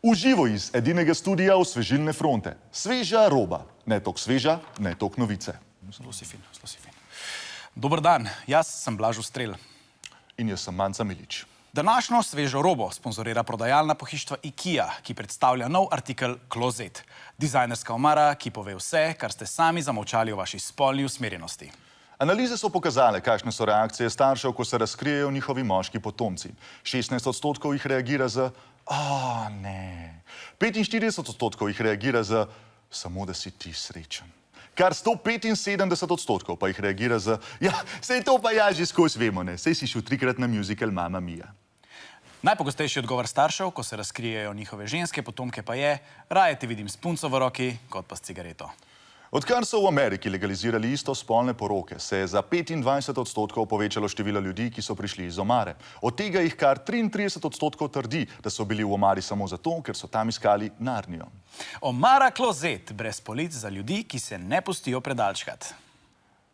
V živo iz edinega studia Osvežilne fronte. Sveža roba. Ne toliko sveža, ne toliko novice. Zelo si fin, zelo si fin. Dober dan, jaz sem Blaž Ustrel. In jaz sem Manca Milič. Današnjo svežo robo sponzorira prodajalna pohištva IKEA, ki predstavlja nov artikel Klozet. Dizajnerska omara, ki pove vse, kar ste sami zamolčali o vaši spolni usmerjenosti. Analize so pokazale, kakšne so reakcije staršev, ko se razkrijejo njihovi moški potomci. 16% jih reagira z ne. 45% jih reagira z samo, da si ti srečen. Kar 175% pa jih reagira z sej to pa ja že skozi vemo, ne. Sej si šel 3-krat na musical Mamma Mia. Najpogostejši odgovor staršev, ko se razkrijejo njihove ženske potomke, pa je: raje te vidim s punco v roki, kot pa s cigareto. Odkar so v Ameriki legalizirali istospolne poroke, se je za 25% povečalo število ljudi, ki so prišli iz omare. Od tega jih kar 33% trdi, da so bili v omari samo zato, ker so tam iskali Narnijo. Omara Klozet, brez polic za ljudi, ki se ne pustijo predalčkati.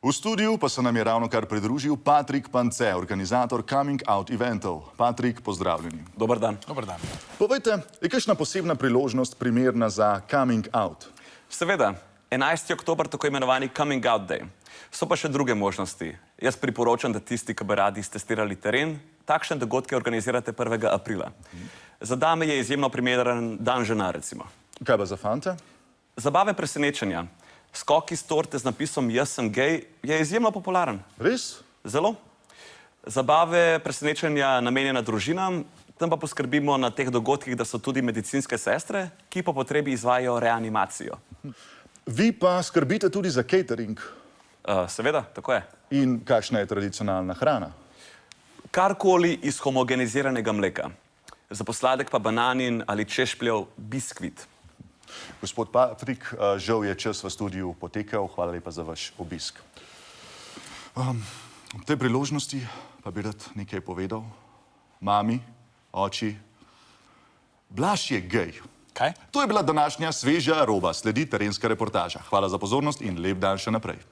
V studiu pa se nam je ravnokar pridružil Patrik Pance, organizator coming out eventov. Patrik, pozdravljeni. Dober dan. Dober dan. Povejte, je kakšna posebna priložnost primerna za coming out? Seveda, 11. oktober, tako imenovani coming out day. So pa še druge možnosti. Jaz priporočam, da tisti, ki bi radi iztestirali teren, takšne dogodke organizirate 1. aprila. Za dame je izjemno primeren dan žena, recimo. Kaj pa za fante? Zabave presenečenja. Skok iz torte z napisom Jaz sem gej je izjemno popularen. Res? Zelo. Zabave presenečenja namenjena družinam, tam pa poskrbimo na teh dogodkih, da so tudi medicinske sestre, ki po potrebi izvajajo reanimacijo. Vi pa skrbite tudi za catering. Seveda, tako je. In kakšna je tradicionalna hrana? Karkoli iz homogeniziranega mleka. Za posladek pa bananin ali češpljev biskvit. Gospod Patrik, žal je čas v studiu potekel. Hvala lepa za vaš obisk. Ob tej priložnosti pa bi rad nekaj povedal. Mami, oči, Blaž je gej. Kaj? To je bila današnja sveža roba. Sledi terenska reportaža. Hvala za pozornost in lep dan še naprej.